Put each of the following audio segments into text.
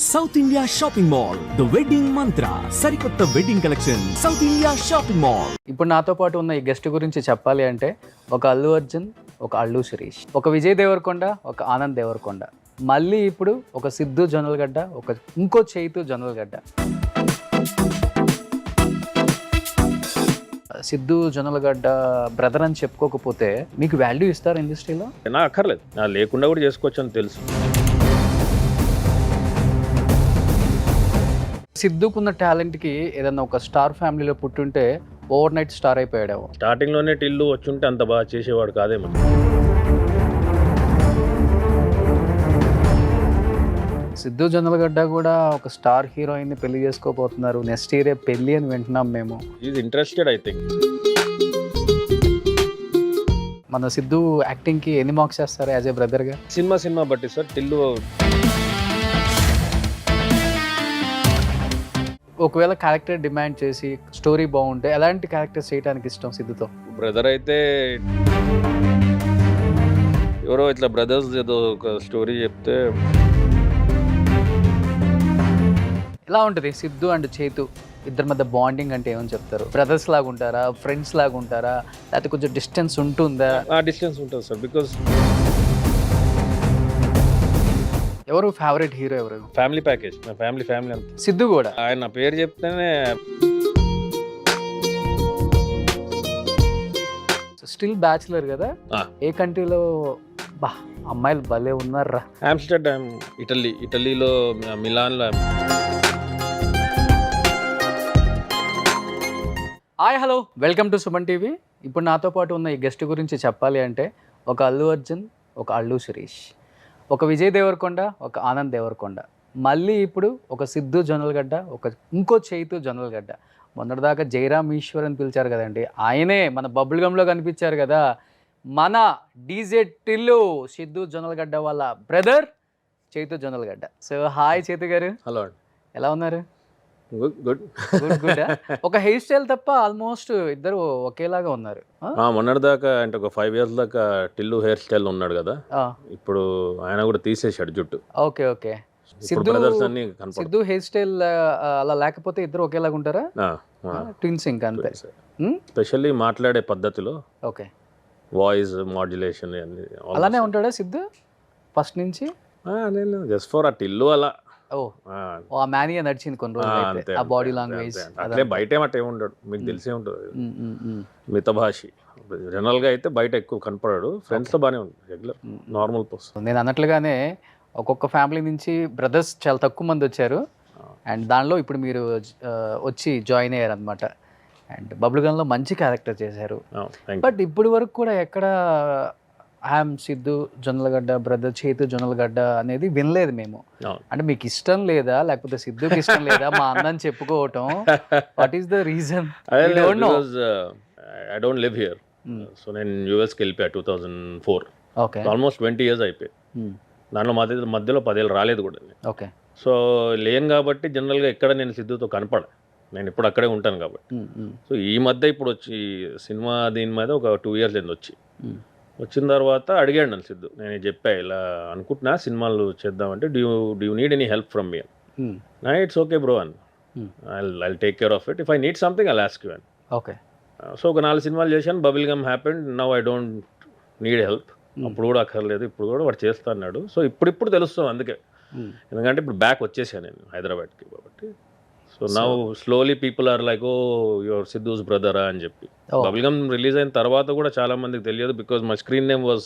South India shopping mall the wedding మంత్ర సరికొత్త wedding collection south India shopping mall. ఇప్పుడు నాతో పాటు ఉన్న ఈ గెస్ట్ గురించి చెప్పాలి అంటే ఒక అల్లు అర్జున్, ఒక అల్లు శిరీష్, ఒక విజయ్ దేవరకొండ, ఒక ఆనంద్ దేవరకొండ, మళ్ళీ ఇప్పుడు ఒక సిద్ధు జొన్నలగడ్డ, ఒక ఇంకో చైతు జొన్నలగడ్డ. సిద్ధు జొన్నలగడ్డ బ్రదర్ అని చెప్పుకోకపోతే మీకు వాల్యూ ఇస్తారు ఇండస్ట్రీలో? నాకు అక్కర్లేదు, నా లేకుండా కూడా చేసుకోవచ్చు అని తెలుసు. సిద్ధుకున్న టాలెంట్కి ఏదన్నా ఒక స్టార్ ఫ్యామిలీలో పుట్టుంటే ఓవర్ నైట్ స్టార్ అయిపోయాడేమో. స్టార్టింగ్లోనే టిల్లు వచ్చుంటే అంత బాగా చేసేవాడు కాదేమో. సిద్ధు జొన్నలగడ్డ కూడా ఒక స్టార్ హీరోయిన్ని పెళ్లి చేసుకోబోతున్నారు. నెక్స్ట్ ఇయరే పెళ్లి అని వింటున్నాం మేము. Is interested I think. మన సిద్ధు యాక్టింగ్కి ఎన్ని మార్క్స్ చేస్తారు యాజ్ ఏ బ్రదర్గా? సినిమా బట్టి సార్. టిల్లు ఒకవేళ క్యారెక్టర్ డిమాండ్ చేసి స్టోరీ బాగుంటే ఎలాంటి క్యారెక్టర్స్ చేయడానికి ఇష్టం సిద్ధుతో? బ్రదర్ అయితే ఎవరో ఇట్లా బ్రదర్స్ ఏదో ఒక స్టోరీ చెప్తే ఎలా ఉంటుంది సిద్ధు అండ్ చైతు ఇద్దరి మధ్య బాండింగ్ అంటే ఏమని చెప్తారు? బ్రదర్స్ లాగా ఉంటారా, ఫ్రెండ్స్ లాగా ఉంటారా, లేకపోతే కొంచెం డిస్టెన్స్ ఉంటుందా? డిస్టెన్స్ ఉంటుంది సార్. బికాస్ ఎవరు ఫేవరెట్ హీరో ఎవరు? ఫ్యామిలీ ప్యాకేజ్, నా ఫ్యామిలీ అంతా. సిద్ధు కూడా ఆయన పేరు చెప్తేనే స్టిల్ బ్యాచులర్ కదా. ఏ కంట్రీలో బా అమ్మాయిలు భలే ఉన్నారా? ఆమ్స్టర్డామ్, ఇటలీలో మిలాన్లో. Hi hello, welcome to Suman TV. ఇప్పుడు నాతో పాటు ఉన్న ఈ గెస్ట్ గురించి చెప్పాలి అంటే ఒక అల్లు అర్జున్, ఒక అల్లు శిరీష్, ఒక విజయ్ దేవరకొండ, ఒక ఆనంద్ దేవరకొండ, మళ్ళీ ఇప్పుడు ఒక సిద్ధు జొన్నలగడ్డ, ఒక ఇంకో చైతు జొన్నలగడ్డ. మొన్నటిదాకా జయరామ్ ఈశ్వర్ అని పిలిచారు కదండి, ఆయనే మన బబుల్ గమ్లో కనిపించారు కదా, మన డీజే టిల్లు సిద్ధు జొన్నలగడ్డ వాళ్ళ brother Chaitu Jonnalagadda. So hi Chaitu గారు. హలో, ఎలా ఉన్నారు? Good good. ఒక హెయిర్ స్టైల్ తప్ప ఆల్మోస్ట్ ఇద్దరు ఒకేలాగా ఉన్నారు. మొన్నటిదాకా అంటే ఒక 5 years దాకా టిల్లు హెయిర్ స్టైల్ ఉన్నాడు కదా, ఇప్పుడు ఆయన కూడా తీసేశాడు జుట్టు. Okay okay. Siddhu hair style అలా లేకపోతే ఇద్దరు ఒకేలాగా ఉంటారా? ట్విన్స్ ఇంకా అంతే. స్పెషల్లీ మాట్లాడే పద్ధతిలో, ఓకే, వాయిస్ మాడ్యులేషన్ అలానే ఉంటాడా సిద్ధు ఫస్ట్ నుంచి? నేను జస్ట్ ఫర్ ఆ టిల్లు అలా. ఆ మేనియా నడిచింది కొన్ని రోజులు, ఆ బాడీ లాంగ్వేజ్ అట్లే. బయట ఏమంటే ఏముండడు, మీకు తెలిసే ఉంటుంది. మితభాషి జనరల్గా అయితే బయట ఎక్కువ కనపడాడు, ఫ్రెండ్స్తో బాగానే ఉంటుంది, రెగ్యులర్ నార్మల్ పర్సన్. నేను అన్నట్లుగానే ఒక్కొక్క ఫ్యామిలీ నుంచి బ్రదర్స్ చాలా తక్కువ మంది వచ్చారు, అండ్ దానిలో ఇప్పుడు మీరు వచ్చి జాయిన్ అయ్యారు అనమాట. అండ్ బబుల్ గన్లో మంచి క్యారెక్టర్ చేశారు. బట్ ఇప్పుడు వరకు కూడా ఎక్కడ ఐఎమ్ సిద్ధు జొన్నలగడ్డ బ్రదర్ చైతు జొన్నలగడ్డ అనేది వినలేదు మేము. అంటే మీకు ఇష్టం లేదా, లేకపోతే సిద్ధుకి ఇష్టం లేదా మా అన్నని చెప్పుకోవటం? What is the reason? I don't live here. So నేను యూఎస్కి వెళ్ళిపోయా 2004. ఓకే, ఆల్మోస్ట్ 20 years అయిపోయాయి. దాంట్లో మధ్యలో 10 ఏళ్ళు రాలేదు కూడా. ఓకే. సో లేను కాబట్టి జనరల్గా ఎక్కడ నేను సిద్ధుతో కనపడ, నేను ఇప్పుడు అక్కడే ఉంటాను కాబట్టి. సో ఈ మధ్య ఇప్పుడు వచ్చి సినిమా దీని మీద ఒక 2 years వచ్చి వచ్చిన తర్వాత అడిగాడు నన్ను సిద్ధు. నేను చెప్పా ఇలా అనుకుంటున్నా సినిమాలు చేద్దామంటే, do you need any help from me అని. నా ఇట్స్ ఓకే బ్రో అని, I take care of it, if I need something I'll ask you అని. ఓకే. సో ఒక 4 సినిమాలు చేశాను, bubblegum happened, now I don't need help. అప్పుడు కూడా అక్కర్లేదు, ఇప్పుడు కూడా వాడు చేస్తా అన్నాడు. సో ఇప్పుడు తెలుస్తుంది అందుకే, ఎందుకంటే ఇప్పుడు బ్యాక్ వచ్చేసాను నేను హైదరాబాద్కి కాబట్టి. So now slowly people are like, oh your Siddhu's బ్రదరా అని చెప్పి. బబుల్ గమ్ రిలీజ్ అయిన తర్వాత కూడా చాలా మందికి తెలియదు, because my screen name was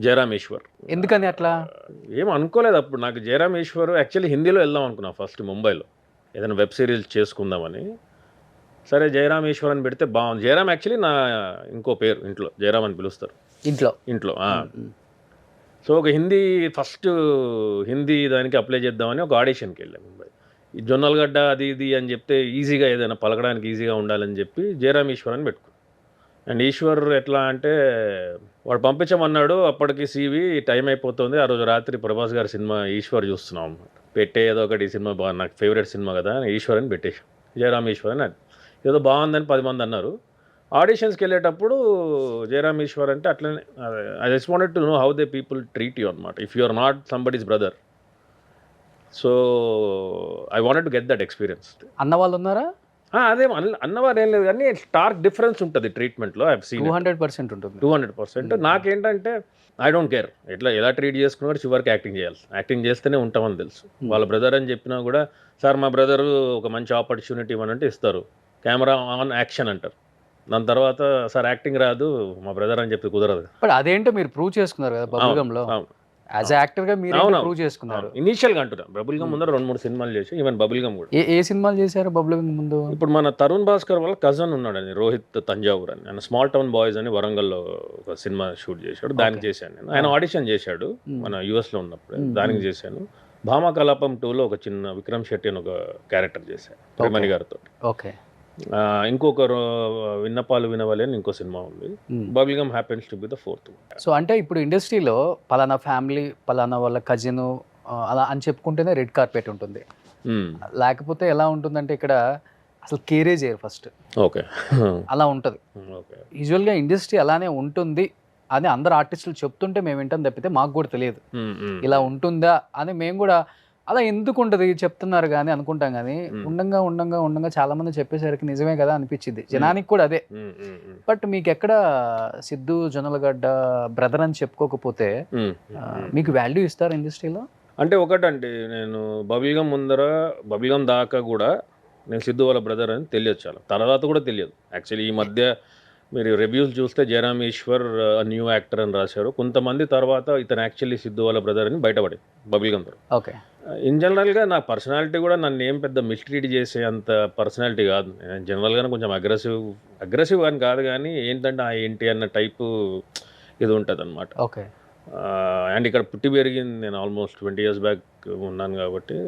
Jayaram Eshwar. ఎందుకని అట్లా? ఏం అనుకోలేదు అప్పుడు. నాకు జయరామ్ ఈశ్వర్ యాక్చువల్లీ హిందీలో వెళ్దాం అనుకున్నా ఫస్ట్, ముంబైలో ఏదైనా వెబ్ సిరీస్ చేసుకుందామని. సరే జయరామ్ ఈశ్వర్ అని పెడితే బాగుంది. జయరామ్ యాక్చువల్లీ నా ఇంకో పేరు, ఇంట్లో జయరామ్ అని పిలుస్తారు ఇంట్లో. సో ఒక ఫస్ట్ హిందీ దానికి అప్లై చేద్దామని ఒక ఆడిషన్కి వెళ్ళాను ముంబై. ఈ జొన్నలగడ్డ అది ఇది అని చెప్తే ఈజీగా ఏదైనా పలకడానికి ఈజీగా ఉండాలని చెప్పి జయరామ్ ఈశ్వర్ అని పెట్టుకున్నాను. అండ్ ఈశ్వర్ ఎట్లా అంటే వాడు పంపించమన్నాడు, అప్పటికి CV టైం అయిపోతుంది. ఆ రోజు రాత్రి ప్రభాస్ గారి సినిమా ఈశ్వర్ చూస్తున్నాం అన్నమాట. పెట్టే ఏదో ఒకటి సినిమా బాగా, నాకు ఫేవరెట్ సినిమా కదా, ఈశ్వర్ అని పెట్టేశాం, జయరామ్ ఈశ్వర్ అని. ఏదో బాగుందని 10 మంది అన్నారు. ఆడిషన్స్కి వెళ్ళేటప్పుడు జయరామ్ ఈశ్వర్ అంటే అట్లనే, I just wanted to know how the people treat you అనమాట, if you are not somebody's brother. So I wanted to get that experience. అన్న వాళ్ళు ఉన్నారా? అదే అన్నవారు ఏం లేదు కానీ స్టార్క్ డిఫరెన్స్ ఉంటుంది ట్రీట్మెంట్లో. ఐ సీన్ 200% ఉంటుంది. 200%. నాకేంటంటే ఐ డోంట్ కేర్ ఎలా ట్రీట్ చేసుకున్నా చివరికి యాక్టింగ్ చేయాలి. యాక్టింగ్ చేస్తేనే ఉంటామని తెలుసు. వాళ్ళ బ్రదర్ అని చెప్పినా కూడా సార్ మా బ్రదరు ఒక మంచి ఆపర్చునిటీ ఇవ్వనంటే ఇస్తారు. కెమెరా ఆన్ యాక్షన్ అంటారు. దాని తర్వాత సార్ యాక్టింగ్ రాదు మా బ్రదర్ అని చెప్పి కుదరదు. బట్ అదేంటో మీరు ప్రూవ్ చేసుకున్నారు కదా బబుల్గమ్లో. యాజ్ యాక్టర్గా మీరు ప్రూవ్ చేసుకున్నారు. ఇనీషియల్గా అంటున్నా బబుల్గమ్ ముందర 2-3 సినిమాలు చేసి ఈవెన్ బబుల్గమ్ కూడా. ఏ సినిమాలు చేశారు బబుల్గమ్ ముందు? ఇప్పుడు మన తరుణ్ భాస్కర్ వాళ్ళ కజన్ ఉన్నాడని రోహిత్ తంజావూర్ అని, ఆయన స్మాల్ టౌన్ బాయ్స్ అని వరంగల్లో ఒక సినిమా షూట్ చేశాడు. దానికి చేశాను నేను. ఆయన ఆడిషన్ చేశాడు మన యూఎస్లో ఉన్నప్పుడు, దానికి చేశాను. భామా కలాపం 2లో ఒక చిన్న విక్రమ్ శెట్టి అని ఒక క్యారెక్టర్ చేశాను ప్రేమణి గారితో. ఓకే. ఇంకొకరు విన్నపాలు వినవాలి అని ఇంకో సినిమా ఉంది. Bubblegum happens to be the 4th. So అంటే ఇప్పుడు ఇండస్ట్రీలో పలానా ఫ్యామిలీ పలానా వాళ్ళ కజిన్ అలా అని చెప్పుకుంటేనే రెడ్ కార్పెట్ ఉంటుంది. లేకపోతే ఎలా ఉంటుందంటే ఇక్కడ అసలు కేరే చేయరు ఫస్ట్. ఓకే. అలా ఉంటుంది. యూజువల్గా ఇండస్ట్రీ అలానే ఉంటుంది అని అందరు ఆర్టిస్టులు చెప్తుంటే మేము వింటాం తప్పితే మాకు కూడా తెలియదు ఇలా ఉంటుందా అని. మేము కూడా అలా ఎందుకు ఉంటుంది చెప్తున్నారు కానీ అనుకుంటాం, కానీ ఉండంగా ఉండంగా ఉండంగా చాలా మంది చెప్పేసరికి నిజమే కదా అనిపించింది జనానికి కూడా అదే. బట్ మీకు ఎక్కడ సిద్ధు జొన్నలగడ్డ బ్రదర్ అని చెప్పుకోకపోతే మీకు వాల్యూ ఇస్తారు ఇండస్ట్రీలో? అంటే ఒకటండి, నేను బబుల్గమ్ దాకా కూడా నేను సిద్ధు వాళ్ళ బ్రదర్ అని తెలియదు. చాలా తర్వాత కూడా తెలియదు యాక్చువల్లీ. ఈ మధ్య మీరు రివ్యూస్ చూస్తే జయరామ్ ఈశ్వర్ న్యూ యాక్టర్ అని రాశారు. కొంతమంది తర్వాత ఇతను యాక్చువల్లీ సిద్ధు వాళ్ళ బ్రదర్ అని బయటపడింది బబుల్గమ్ ద్వారా. ఓకే. ఇన్ జనరల్గా నా పర్సనాలిటీ కూడా నన్ను ఏం పెద్ద మిస్ట్రీట్ చేసే అంత పర్సనాలిటీ కాదు. నేను జనరల్గానే కొంచెం అగ్రెసివ్ అని కాదు, కానీ ఏంటంటే ఏంటి అన్న టైపు ఇది ఉంటుంది అనమాట. ఓకే. అండ్ ఇక్కడ పుట్టి పెరిగింది నేను ఆల్మోస్ట్ 20 years బ్యాక్ ఉన్నాను కాబట్టి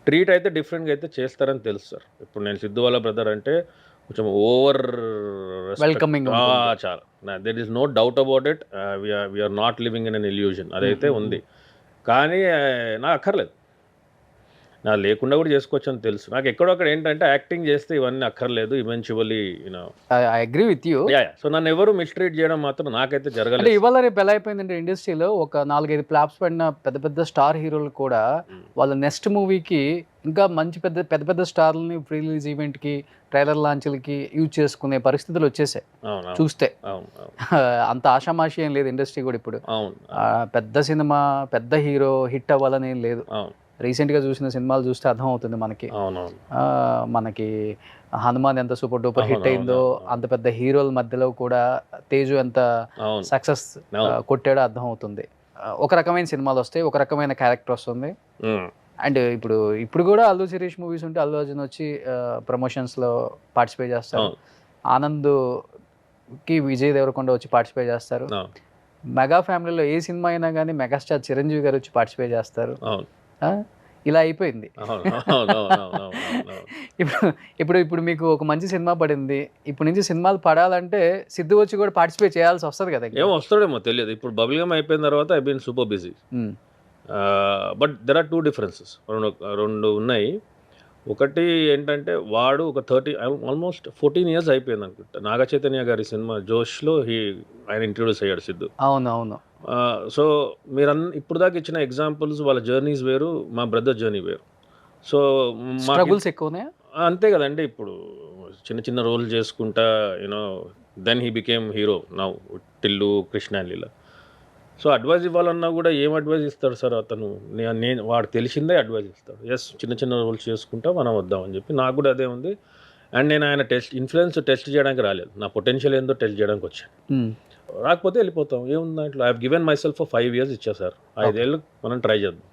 ట్రీట్ అయితే డిఫరెంట్గా అయితే చేస్తారని తెలుసు సార్. ఇప్పుడు నేను సిద్ధు వాళ్ళ బ్రదర్ అంటే కొంచెం ఓవర్ వెల్కమింగ్ చాలా. There is no doubt about it. We're not living in an illusion, అదైతే ఉంది. కానీ నాకు అక్కర్లేదు, నాకు లేకుండా కూడా చేసుకోవచ్చు అని తెలుసు. నాకు ఎక్కడొక్కడ ఏంటంటే యాక్టింగ్ చేస్తే ఇవన్నీ అక్కర్లేదు eventually you know. I agree with you. So నన్ను ఎవరు మిస్ట్రీట్ చేయడం మాత్రం నాకైతే జరగలేదు. అంటే ఇవాళ రేపు ఎలా అయిపోయిందంటే ఇండస్ట్రీలో ఒక 4-5 ఫ్లాప్స్ పడిన పెద్ద పెద్ద స్టార్ హీరోలు కూడా వాళ్ళ నెక్స్ట్ మూవీకి ఇంకా మంచి పెద్ద స్టార్లని ప్రీ రిలీజ్ ఈవెంట్కి ట్రైలర్ లాంచ్లకి యూజ్ చేసుకునే పరిస్థితులు వచ్చేసాయి చూస్తే. అంత ఆషామాషి ఏం లేదు ఇండస్ట్రీ కూడా ఇప్పుడు. పెద్ద సినిమా పెద్ద హీరో హిట్ అవ్వాలని ఏం లేదు. రీసెంట్గా చూసిన సినిమాలు చూస్తే అర్థం అవుతుంది మనకి హనుమాన్ ఎంత సూపర్ డూపర్ హిట్ అయిందో అంత పెద్ద హీరోల మధ్యలో కూడా తేజు ఎంత సక్సెస్ కొట్టాడో అర్థం అవుతుంది. ఒక రకమైన సినిమాలు వస్తాయి, ఒక రకమైన క్యారెక్టర్ వస్తుంది. అండ్ ఇప్పుడు కూడా అల్లు శిరీష్ మూవీస్ ఉంటే అల్లు అర్జున్ వచ్చి ప్రమోషన్స్లో పార్టిసిపేట్ చేస్తారు. ఆనంద్కి విజయ్ దేవరకొండ వచ్చి పార్టిసిపేట్ చేస్తారు. మెగా ఫ్యామిలీలో ఏ సినిమా అయినా కానీ మెగాస్టార్ చిరంజీవి గారు వచ్చి పార్టిసిపేట్ చేస్తారు. ఇలా అయిపోయింది. ఇప్పుడు మీకు ఒక మంచి సినిమా పడింది, ఇప్పుడు నుంచి సినిమాలు పడాలంటే సిద్ధు వచ్చి కూడా పార్టిసిపేట్ చేయాల్సి వస్తుంది కదా. ఏమో వస్తాడేమో తెలియదు. ఇప్పుడు బబుల్గమ్ అయిపోయిన తర్వాత I been super busy. But there are 2 differences. రెండు ఉన్నాయి. ఒకటి ఏంటంటే వాడు ఒక ఆల్మోస్ట్ 14 years అయిపోయింది అనుకుంటా. నాగ చైతన్య గారి సినిమా జోష్లో ఆయన ఇంట్రొడ్యూస్ అయ్యాడు సిద్ధు. అవును. సో మీరు ఇప్పుడు దాకా ఇచ్చిన ఎగ్జాంపుల్స్ వాళ్ళ జర్నీస్ వేరు, మా బ్రదర్ జర్నీ వేరు. సో స్ట్రగుల్స్ ఎక్కువనే అంతే కదండి. ఇప్పుడు చిన్న రోల్ చేసుకుంటా you know then he became hero now Tillu Krishna Leela. So advice ఇవ్వాలన్నా కూడా ఏం అడ్వైజ్ ఇస్తాడు సార్ అతను? నేను వాడు తెలిసిందే అడ్వైజ్ ఇస్తాడు. ఎస్ చిన్న రోల్స్ చేసుకుంటా మనం వద్దామని చెప్పి నాకు కూడా అదే ఉంది. అండ్ నేను ఆయన ఇన్ఫ్లుయెన్స్ టెస్ట్ చేయడానికి రాలేదు, నా పొటెన్షియల్ ఏందో టెస్ట్ చేయడానికి వచ్చాను. రాకపోతే వెళ్ళిపోతాం, ఏముంది దాంట్లో. I have given my self 5 years ఇచ్చా సార్, 5 ఏళ్ళు మనం ట్రై చేద్దాం,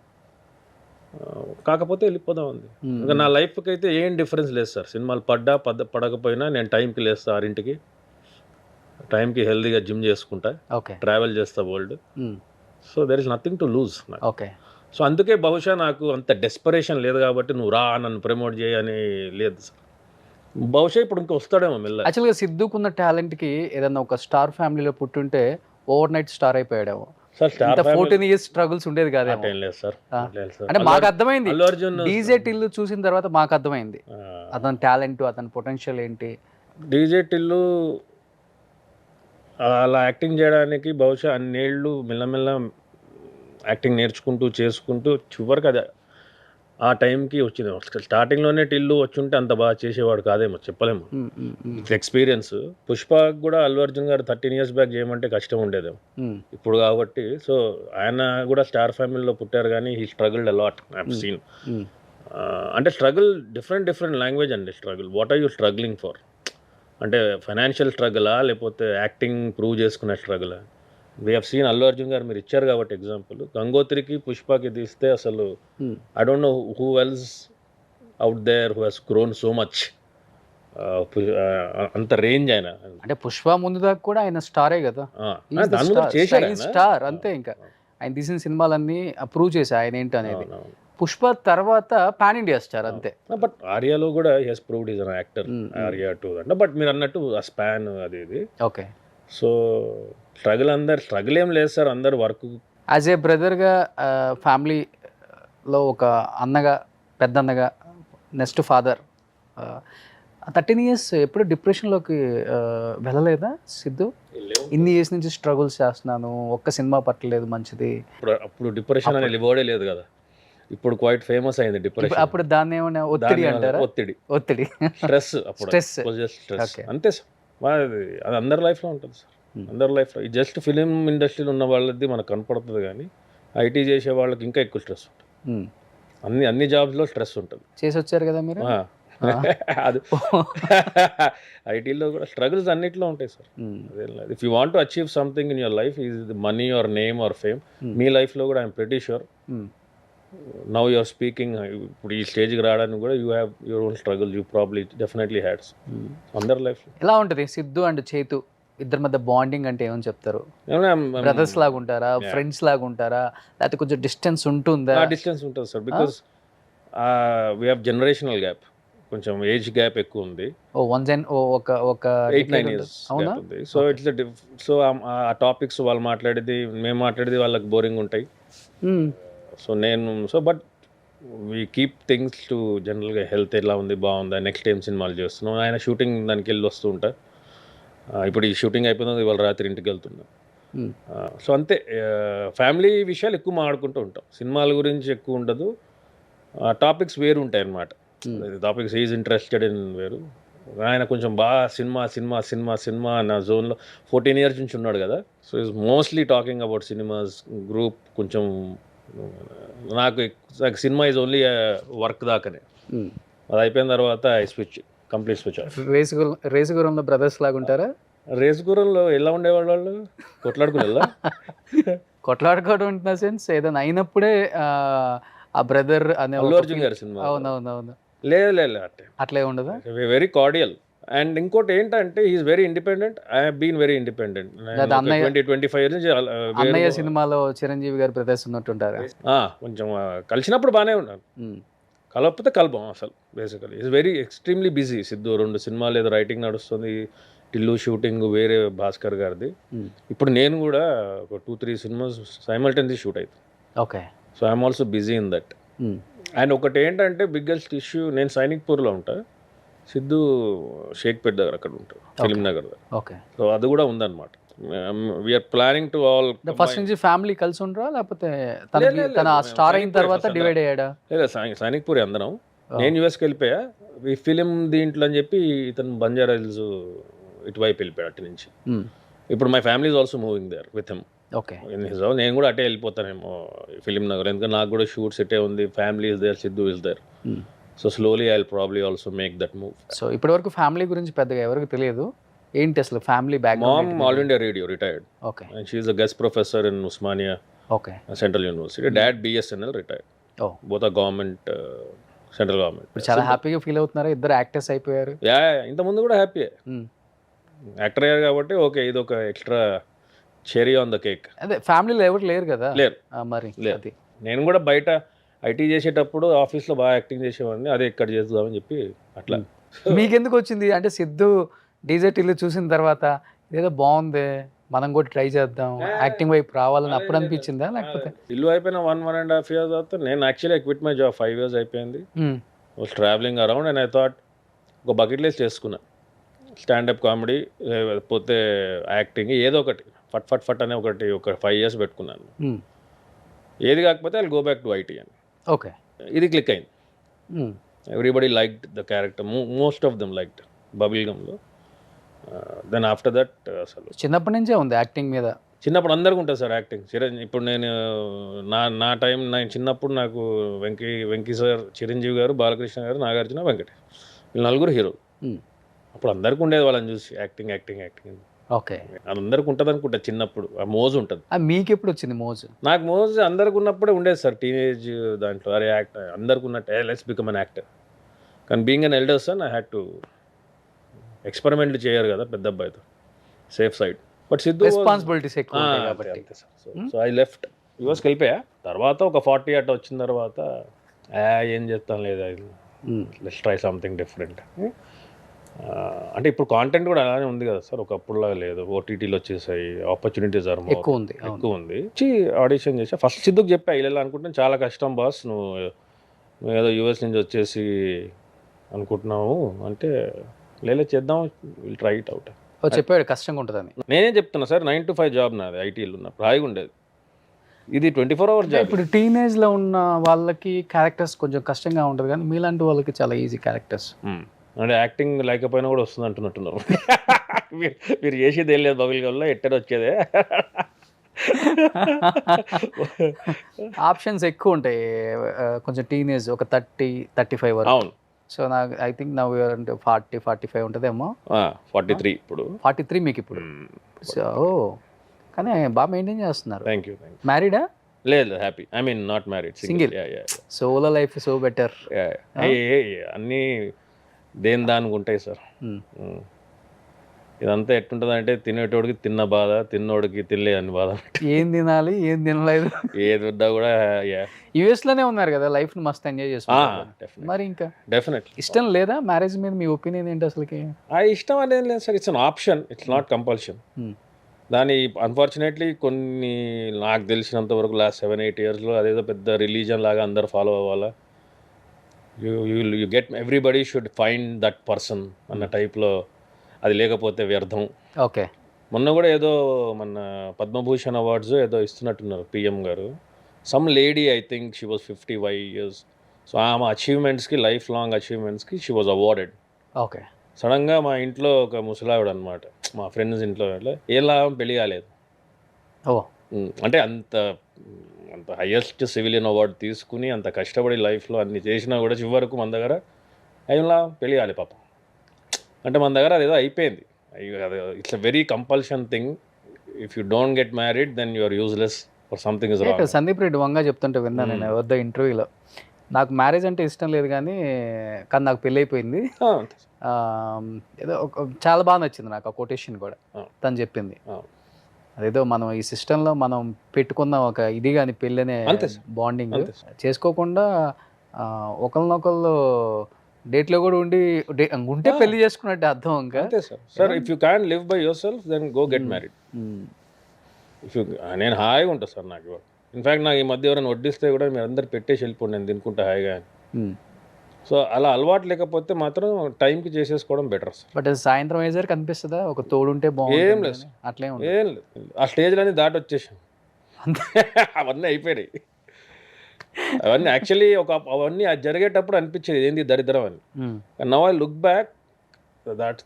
కాకపోతే వెళ్ళిపోదాం ఉంది. ఇంకా నా లైఫ్కి అయితే ఏం డిఫరెన్స్ లేదు సార్. సినిమాలు పడకపోయినా నేను టైంకి లేస్తా, 6ంటికి టైంకి హెల్దీగా జిమ్ చేసుకుంటా, ట్రావెల్ చేస్తా world. So there is nothing to lose. So అందుకే బహుశా నాకు అంత డెస్పరేషన్ లేదు కాబట్టి నువ్వు రా నన్ను ప్రమోట్ చేయని లేదు సార్. బహుశా ఇప్పుడు ఇంకా వస్తాడేమో మెల్ల. యాక్చువల్గా సిద్ధుకున్న టాలెంట్కి ఏదన్నా ఒక స్టార్ ఫ్యామిలీలో పుట్టుంటే ఓవర్ నైట్ స్టార్ అయిపోయాడేమో సార్. 14 years స్ట్రగుల్స్ ఉండేది కాదు. లేదు సార్, అంటే మాకు అర్థమైంది డీజే టిల్లు చూసిన తర్వాత, మాకు అర్థమైంది అతని టాలెంట్, అతని పొటెన్షియల్ ఏంటి. డీజే టిల్లు అలా యాక్టింగ్ చేయడానికి బహుశా అన్నేళ్ళు మెల్లమెల్ల యాక్టింగ్ నేర్చుకుంటూ చేసుకుంటూ చివరికి అది ఆ టైంకి వచ్చింది. స్టార్టింగ్లోనే టిల్లు వచ్చుంటే అంత బాగా చేసేవాడు కాదేమో, చెప్పలేము. It's experience. పుష్పకు కూడా అల్లు అర్జున్ గారు 13 years బ్యాక్ చేయమంటే కష్టం ఉండేదేమో ఇప్పుడు కాబట్టి. సో ఆయన కూడా స్టార్ ఫ్యామిలీలో పుట్టారు కానీ he struggled a lot. I have seen. అంటే స్ట్రగుల్ డిఫరెంట్ లాంగ్వేజ్ అండి. Struggle, what are you struggling for? అంటే ఫైనాన్షియల్ స్ట్రగులా లేకపోతే యాక్టింగ్ ప్రూవ్ చేసుకునే స్ట్రగులా? We have seen Allu Arjun గారు మీరు ఇచ్చారు కాబట్టి ఎగ్జాంపుల్, గంగోత్రికి పుష్పకి తీస్తే అసలు I don't know who else out there who he's grown so much. అంత రేంజ్ ఆయన. అంటే పుష్ప ముందు దాకా కూడా ఆయన స్టారే కదా, దాని ముందు చేశారు స్టార్ అంతే. ఇంకా ఆయన తీసిన సినిమాలన్నీ ప్రూవ్ చేశారు ఆయన ఏంటి అనేది. పుష్ప తర్వాత పాన్ ఇండియా స్టార్ అంతే. బట్ ఆర్యాలో కూడా he's proved is an actor. Arya 2 అంటే, బట్ మీరు అన్నట్టు ఆ స్పాన్ అది ఇది. ఓకే. సో స్ట్రగుల్ ఏం లేదు సార్, అందరు వర్క్. యాజ్ ఏ బ్రదర్గా ఫ్యామిలీలో ఒక అన్నగా, పెద్దన్నగా, నెక్స్ట్ ఫాదర్, 13 years ఎప్పుడు డిప్రెషన్లోకి వెళ్ళలేదా సిద్ధు? ఇన్ని ఇయర్స్ నుంచి స్ట్రగుల్స్ చేస్తున్నాను, ఒక్క సినిమా పట్టలేదు మంచిది. అప్పుడు డిప్రెషన్ అనే లివర్డే లేదు కదా, ఇప్పుడు క్వైట్ ఫేమస్ అయింది డిప్రెషన్. అప్పుడు దాన్ని ఏమైనా ఒత్తిడి అంటారా? ఒత్తిడి స్ట్రెస్ అంతే సార్. అది అందరి లైఫ్లో ఉంటుంది సార్, అందరి లైఫ్లో. ఈ జస్ట్ ఫిలిం ఇండస్ట్రీలో ఉన్న వాళ్ళది మనకు కనపడుతుంది కానీ ఐటీ చేసే వాళ్ళకి ఇంకా ఎక్కువ స్ట్రెస్ ఉంటుంది. అన్ని జాబ్స్లో స్ట్రెస్ ఉంటుంది. చేసి వచ్చారు కదా మీరు. అది ఐటీలో కూడా స్ట్రగుల్స్ అన్నిట్లో ఉంటాయి sir. If you want to achieve something in your life, is money or name or fame, మీ లైఫ్లో కూడా I'm pretty sure now you're speaking. ఇప్పుడు ఈ స్టేజ్కి రావడానికి కూడా you have your own struggle, you probably definitely had అందరి లైఫ్లో. ఎలా ఉంటుంది సిద్ధు అండ్ చేతు ఇద్దరి మధ్య బాండింగ్ అంటే ఏమని చెప్తారు? బ్రదర్స్ లాగా ఉంటారా, ఫ్రెండ్స్ లాగా ఉంటారా, లేకపోతే కొంచెం డిస్టెన్స్ ఉంటుందా? డిస్టెన్స్ ఉంటుంది sir, because we have generational gap, కొంచెం ఏజ్ గ్యాప్ ఎక్కువ ఉంది. ఒక 8-9 years ఉంది. సో ఇట్స్ సో ఆ టాపిక్స్ వాళ్ళు మాట్లాడేది మేము మాట్లాడేది వాళ్ళకి బోరింగ్ ఉంటాయి. So but we keep things to జనరల్గా హెల్త్ ఎలా ఉంది, బాగుందా, నెక్స్ట్ ఏం సినిమాలు చేస్తున్నాం. ఆయన షూటింగ్ దానికి వెళ్ళి వస్తూ ఉంటా. ఇప్పుడు ఈ షూటింగ్ అయిపోయింది, ఇవాళ రాత్రి ఇంటికి వెళ్తున్నా. సో అంతే, ఫ్యామిలీ విషయాలు ఎక్కువ మాట్లాడుకుంటూ ఉంటాం, సినిమాల గురించి ఎక్కువ ఉండదు. టాపిక్స్ వేరు ఉంటాయి అన్నమాట. టాపిక్స్ ఈజ్ ఇంట్రెస్టెడ్ ఇన్ వేరు. ఆయన కొంచెం బాగా సినిమా నా జోన్లో 14 years నుంచి ఉన్నాడు కదా. So is mostly talking about cinemas group. కొంచెం నాకు సినిమా ఈజ్ ఓన్లీ వర్క్ దాకానే, అది అయిపోయిన తర్వాత ఐ కంప్లీట్ స్విచ్ ఆఫ్. రేసుగురంలో బ్రదర్స్ లాగా ఉంటారా? రేసుగురంలో ఎలా ఉండేవాళ్ళు వాళ్ళు? కొట్లాడుకోవడం ఉంటున్న సెన్స్ ఏదైనా అయినప్పుడే ఆ బ్రదర్ అనే అల్లు అర్జున్ గారి సినిమా. అవునవునవును. లేదు అట్లే ఉండదా? Very cordial. అండ్ ఇంకోటి ఏంటంటే he's very independent. I have been very independent. 20-25 years నుంచి అన్నయ్య సినిమాలో చిరంజీవి గారి బ్రదర్స్ ఉన్నట్టుంటారా? కొంచెం కలిసినప్పుడు బాగానే ఉన్నాను, కలపకపోతే కలపం అసలు. Basically is very extremely busy. Siddhu 2 సినిమాలు ఏదో రైటింగ్ నడుస్తుంది, టిల్లు షూటింగ్ వేరే భాస్కర్ గారిది. ఇప్పుడు నేను కూడా ఒక 2-3 cinemas సైమల్టేనియస్లీ షూట్ అవుతుంది. Okay. So I'm also busy in that. And ఒకటి ఏంటంటే బిగ్గెస్ట్ ఇష్యూ, నేను సైనిక్పూర్లో ఉంటా, సిద్ధు షేక్పేట్ దగ్గర అక్కడ ఉంటాడు, ఫిలిం నగర్ దగ్గర. ఓకే. సో అది కూడా ఉందన్నమాట. We're planning to all. First నుంచి ఫ్యామిలీ కలిసి ఉండరా లేకపోతే తన స్టార్ అయిన తర్వాత డివైడ్ అయ్యాడా? లేదా సైనిక్పూర్ అందరం. నేను యూఎస్కి వెళ్ళిపోయా ఈ ఫిలిం దీంట్లో అని చెప్పి, ఇతను బంజారా హిల్స్ ఇటువైపు వెళ్ళిపోయా అటు నుంచి. ఇప్పుడు my family is also moving there with him. Okay. నేను కూడా అటే వెళ్ళిపోతానేమో ఫిలిం నగర్, ఎందుకంటే నాకు కూడా షూట్స్ ఇటే ఉంది. Family is there, Siddhu is there. So slowly I will probably also make that move. So ఇప్పటివరకు ఫ్యామిలీ గురించి పెద్దగా ఎవరికి తెలియదు. ఏంటి అసలు family background? Mom All India Radio retired. Okay. And she is a guest professor in Osmania central university. Dad BSNL retired. Both are government, central government. ఇప్పుడు చాలా హ్యాపీగా ఫీల్ అవుతున్నారా? ఇద్దరు యాక్టర్స్ అయిపోయారు. ఇంత ముందు కూడా హ్యాపీ యాక్టర్ అయ్యారు కాబట్టి ఓకే, ఇది ఒక extra cherry on the cake. అదే ఫ్యామిలీలో ఎవరు లేరు కదా? లేరు. మరి నేను కూడా బయట ఐటీ చేసేటప్పుడు ఆఫీస్లో బాగా యాక్టింగ్ చేసేవాడిని, అదే ఇక్కడ చేద్దామని చెప్పి అట్లా. మీకెందుకు వచ్చింది అంటే సిద్ధు డీజే టిల్లు చూసిన తర్వాత ఏదో బాగుంది, మనం కూడా ట్రై చేద్దాం, యాక్టింగ్ వైపు రావాలని అప్పుడు అనిపించిందా? లేకపోతే ఇల్లు అయిపోయిన 1.5 years తర్వాత నేను actually quit my job. 5 years అయిపోయింది. Was travelling around and I thought ఒక బకెట్ లిస్ట్ చేసుకున్నా, స్టాండప్ కామెడీ లేకపోతే యాక్టింగ్, ఏదో ఒకటి ఫట్ అనే ఒక 5 years పెట్టుకున్నాను. ఏది కాకపోతే I go back to IT అని. ఓకే. ఇది క్లిక్ అయింది. Everybody liked the character, most of them liked బబుల్ గమ్లో. దెన్ ఆఫ్టర్ దట్ అసలు చిన్నప్పటి నుంచే ఉంది యాక్టింగ్ మీద. చిన్నప్పుడు అందరికీ ఉంటుంది సార్ యాక్టింగ్. ఇప్పుడు నేను నా టైం నేను చిన్నప్పుడు నాకు వెంకీ సార్, చిరంజీవి గారు, బాలకృష్ణ గారు, నాగార్జున, వెంకటేష్, వీళ్ళు నలుగురు హీరోలు. అప్పుడు అందరికీ ఉండేది వాళ్ళని చూసి యాక్టింగ్ యాక్టింగ్ యాక్టింగ్. ఓకే, అందరికి ఉంటుంది అనుకుంటా చిన్నప్పుడు ఆ మోజు ఉంటుంది. మీకు ఎప్పుడు వచ్చింది మోజు? నాకు మోజు అందరికి ఉన్నప్పుడే ఉండేది సార్, టీనేజ్ దాంట్లో. అరే యాక్ట్ అందరికి ఉన్నట్టు లెట్స్ బికమ్ అన్ యాక్టర్. కానీ being an elder son I had to ఎక్స్పెరిమెంట్లు చేయరు కదా పెద్ద అబ్బాయితో, safe side. But Siddhu responsibilities ఎక్కువ ఉంటాయి కాబట్టి. సో ఐ లెఫ్ట్ యూఎస్కి వెళ్ళిపోయా. తర్వాత ఒక 40 అట్ట వచ్చిన తర్వాత ఏం చెప్తాను లేదా, లెట్స్ ట్రై సంథింగ్ డిఫరెంట్. అంటే ఇప్పుడు కాంటెంట్ కూడా అలానే ఉంది కదా సార్, ఒకప్పుడులాగా లేదు. ఓటీటీలు వచ్చేసాయి, ఆపర్చునిటీస్ ఎక్కువ ఉంది. వచ్చి ఆడిషన్ చేసా. ఫస్ట్ సిద్ధుకు చెప్పా ఇలా అనుకుంటున్నాను, చాలా కష్టం బాస్, నువ్వు ఏదో యూఎస్ నుంచి వచ్చేసి అనుకుంటున్నావు అంటే, లేదా చేద్దాం, విల్ ట్రై ఇట్ అవుట్. చెప్పాడు కష్టంగా ఉంటుందని. నేనే చెప్తున్నా సార్, 9 to 5 జాబ్ నాది, ఐటీలో ఉన్నప్పుడు హాయిగా ఉండేది. ఇది 24 hours జాబ్. ఇప్పుడు టీనేజ్లో ఉన్న వాళ్ళకి క్యారెక్టర్స్ కొంచెం కష్టంగా ఉంటుంది, కానీ మీలాంటి వాళ్ళకి చాలా ఈజీ క్యారెక్టర్స్. అంటే యాక్టింగ్ లేకపోయినా కూడా వస్తుంది అంటున్నట్టున్నారు. మీరు చేసేది ఏం లేదు బబుల్ గమ్లో, ఎట్టని వచ్చేదే. ఆప్షన్స్ ఎక్కువ ఉంటాయి కొంచెం టీనేజ్, ఒక 30-35 వరకు. అవును. సో నాకు ఐ థింక్ నవ్ అంటే 40-45 ఉంటుందేమో. 43 ఇప్పుడు. 43 మీకు ఇప్పుడు. సో కానీ బాగా మెయింటైన్ చేస్తున్నారు. Thank you. మ్యారీడా? లేదు, happy. I mean not married, single. Solo life so better. అన్నీ దేని దానికి ఉంటాయి సార్. ఇదంతా ఎట్టుంటుంది అంటే, తినేటోడికి తిన్న బాధ, తిన్నోడికి తినలే అని బాధ. ఏం తినాలి ఏం తినలేదు, ఏది వద్దా కూడా. యుఎస్ లోనే ఉన్నారు కదా, లైఫ్ ని మస్త్ ఎంజాయ్ చేస్తున్నారు. మరి ఇంకా డెఫినెట్లీ ఇష్టం లేదా మ్యారేజ్ మీద? మీ ఒపీనియన్ ఏంటి అసలుకి? ఆ ఇష్టం అనేది లేదు sir, it's an option, it's not compulsion. దాని అన్ఫార్చునేట్లీ కొన్ని నాకు తెలిసినంత వరకు లాస్ట్ 7-8 yearsలో అదేదో పెద్ద రిలీజన్ లాగా అందరు ఫాలో అవ్వాలా, you get everybody should find that person అన్న టైప్లో, అది లేకపోతే వ్యర్థం. ఓకే. మొన్న కూడా ఏదో మన పద్మభూషణ్ అవార్డ్స్ ఏదో ఇస్తున్నట్టున్నారు పిఎం గారు. Some lady, I think she was 55 years. So ఆమె అచీవ్మెంట్స్కి, లైఫ్ లాంగ్ అచీవ్మెంట్స్కి షీ వాజ్ అవార్డెడ్. ఓకే. సడన్గా మా ఇంట్లో ఒక ముసలావిడ అనమాట, మా ఫ్రెండ్స్ ఇంట్లో, ఏం లాభం, పెళ్లి కాలేదు. ఓ, అంటే అంత హయ్యెస్ట్ సివిలియన్ అవార్డు తీసుకుని అంత కష్టపడి లైఫ్లో అన్ని చేసినా కూడా చివరకు మన దగ్గర ఏం లాభం, పెళ్లి కాలేదు పాపం. అంటే మన దగ్గర అదేదో అయిపోయింది. It's a very compulsion thing. If you don't get married then you are useless for something is wrong. Sandeep Reddy Vanga చెప్తుంటే విన్నా నేను వద్ద ఇంటర్వ్యూలో, నాకు మ్యారేజ్ అంటే ఇష్టం లేదు కానీ నాకు పెళ్ళి అయిపోయింది. ఏదో చాలా బాగా నచ్చింది నాకు ఆ కొటేషన్ కూడా తను చెప్పింది. అదేదో మనం ఈ సిస్టంలో మనం పెట్టుకున్న ఒక ఇది కానీ పెళ్ళి అనే బాండింగ్ చేసుకోకుండా ఒకరినొకళ్ళు డేట్లో కూడా ఉంటే పెళ్లి చేసుకున్నట్టు అర్థం. ఇంకా sir, if you can live by yourself then go get married. If you, నేను హాయిగా ఉంటా సార్. నాకు ఇన్ఫ్యాక్ట్ నాకు ఈ మధ్య ఎవరైనా వడ్డిస్తే కూడా మీరు అందరు పెట్టేసి వెళ్ళిపోండి, నేను తినుకుంటా హాయిగా. సో అలా అలవాటు లేకపోతే మాత్రం టైంకి చేసేసుకోవడం బెటర్ సార్. బట్ సాయంత్రం అయ్యేసరికి కనిపిస్తుందా ఒక తోడుంటే బాగుంటుంది? ఏం లేదు, అట్లే ఏం లేదు. ఆ స్టేజ్లన్నీ దాటి వచ్చేసాం, అవన్నీ అయిపోయినాయి. అవన్నీ యాక్చువల్లీ అవన్నీ జరిగేటప్పుడు అనిపించేది ఏంది దరిద్రం అని. Now I look back,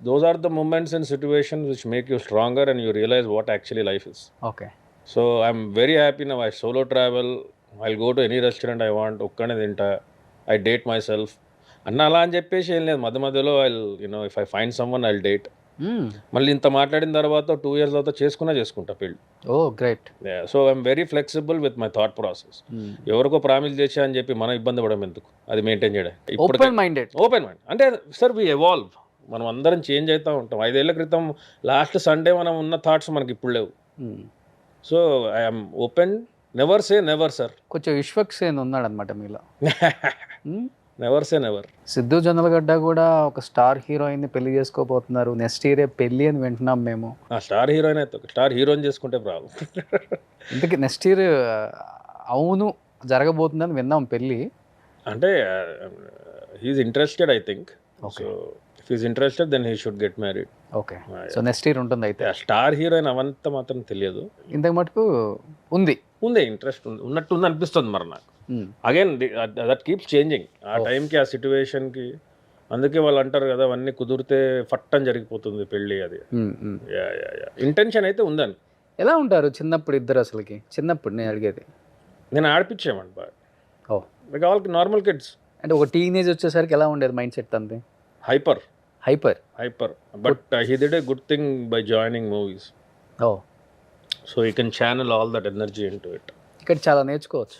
those are the moments and situations which make you stronger and you realise what actually life is. Okay. So I'm very happy now. I solo travel, I go to any restaurant I want, ఒక్కనే తింటా, I date my self అన్న. అలా అని చెప్పేసి ఏం లేదు, మధ్యలో if I find someone I date. మళ్ళీ ఇంత మాట్లాడిన తర్వాత 2 years తర్వాత చేసుకుంటా పెళ్ళి. Oh great. So I'm very flexible with my thought process. ఎవరికో ప్రామిస్ చేసా అని చెప్పి మనం ఇబ్బంది పడడం ఎందుకు, అది మెయింటైన్ చేయడం. ఓపెన్ మైండ్ అంటే సార్ వి ఎవాల్వ్, మనం అందరం చేంజ్ అవుతూ ఉంటాం. 5 ఏళ్ల క్రితం లాస్ట్ సండే మనం ఉన్న థాట్స్ మనకి ఇప్పుడు లేవు. So I'm open, never say never sir. కొంచెం విశ్వక్సేన్ ఉన్నాడు అనమాట మీలో. Never say never. Siddhu Jonnalagadda కూడా ఒక స్టార్ హీరోయిన్ ని పెళ్లి చేసుకోబోతున్నారు, నెక్స్ట్ ఇయరే పెళ్లి అని వింటున్నాం మేము. స్టార్ హీరోయిన్ అయితే స్టార్ హీరోయిన్ చేసుకుంటే ప్రాబ్లం. ఇంతకీ నెక్స్ట్ ఇయర్ అవును జరగబోతుందని విన్నాం పెళ్ళి. అంటే he's interested I think. So if he's interested then he should get married. Okay. So next year ఉంటుంది అయితే. స్టార్ హీరోయిన్ అవంతా మాత్రం తెలియదు, ఇంతకు మటుకు ఉంది ఇంట్రెస్ట్ ఉన్నట్టు ఉంది అనిపిస్తుంది మరి నాకు. అగైన్ దట్ కీప్స్ చేంజింగ్ ఆ టైంకి ఆ సిచ్యువేషన్కి. అందుకే వాళ్ళు అంటారు కదా, అవన్నీ కుదిరితే ఫట్ అని జరిగిపోతుంది పెళ్ళి. అది ఇంటెన్షన్ అయితే ఉందని. ఎలా ఉంటారు చిన్నప్పుడు ఇద్దరు అసలుకి? చిన్నప్పుడు నేను అడిగేది. నేను ఆడిపించామండి బాగా. Oh, like all normal kids. అంటే ఒక టీనేజ్ వచ్చేసరికి ఎలా ఉండేది మైండ్ సెట్ అంతే? Hyper hyper. But he did a good thing by joining movies. Oh, so you can channel all that energy into it. ఇక్కడ చాలా నేర్చుకోవచ్చు,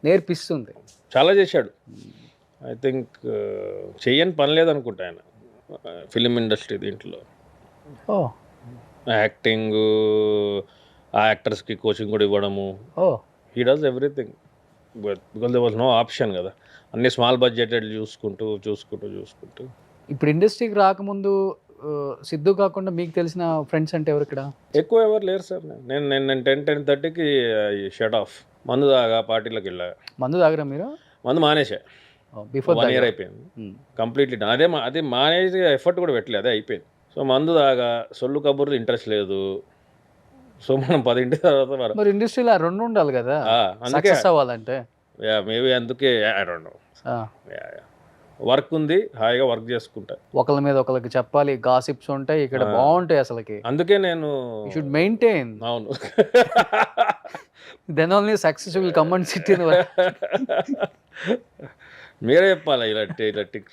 నేర్పిస్తుంది. చాలా చేశాడు. ఐ థింక్ చెయ్యని పని లేదనుకుంటా ఆయన ఫిలిం ఇండస్ట్రీ దీంట్లో. ఓ, యాక్టింగ్, ఆ యాక్టర్స్కి కోచింగ్ కూడా ఇవ్వడము. Oh, he does everything. But because they was no option కదా, అన్ని స్మాల్ బడ్జెటెడ్ చూసుకుంటూ. ఇప్పుడు ఇండస్ట్రీకి రాకముందు సిద్ధు కాకుండా మీకు తెలిసిన ఫ్రెండ్స్ అంటే ఎవరు ఇక్కడ? ఎక్కువ ఎవరు లేరు సార్. నేను 10:30కి షట్ ఆఫ్. మందు దాగా పార్టీలకు వెళ్ళా. మందు తాగరా మీరు? మందు మానేసా. బిఫోర్ 1 year అయిపోయింది కంప్లీట్లీ. అదే మానేసి ఎఫర్ట్ కూడా పెట్టలేదు, అదే అయిపోయింది. సో మందు దాగా సొల్లు కబుర్లు ఇంట్రెస్ట్ లేదు. సో మనం 10 తర్వాత మరి ఇండస్ట్రీలో 2 ఉండాలి కదా సక్సెస్ అవ్వాలంటే. మేబీ అందుకే ఐ డోంట్ నో. వర్క్ ఉంది, హాయిగా వర్క్ చేసుకుంటా. ఒకళ్ళ మీద ఒకళ్ళకి చెప్పాలి, గాసిప్స్ ఉంటాయి ఇక్కడ, బాగుంటాయి అసలుకి. అందుకే నేను షుడ్ మెయింటైన్. అవును, then only success will come and sit in. మీరే చెప్పాలి ఇలాంటి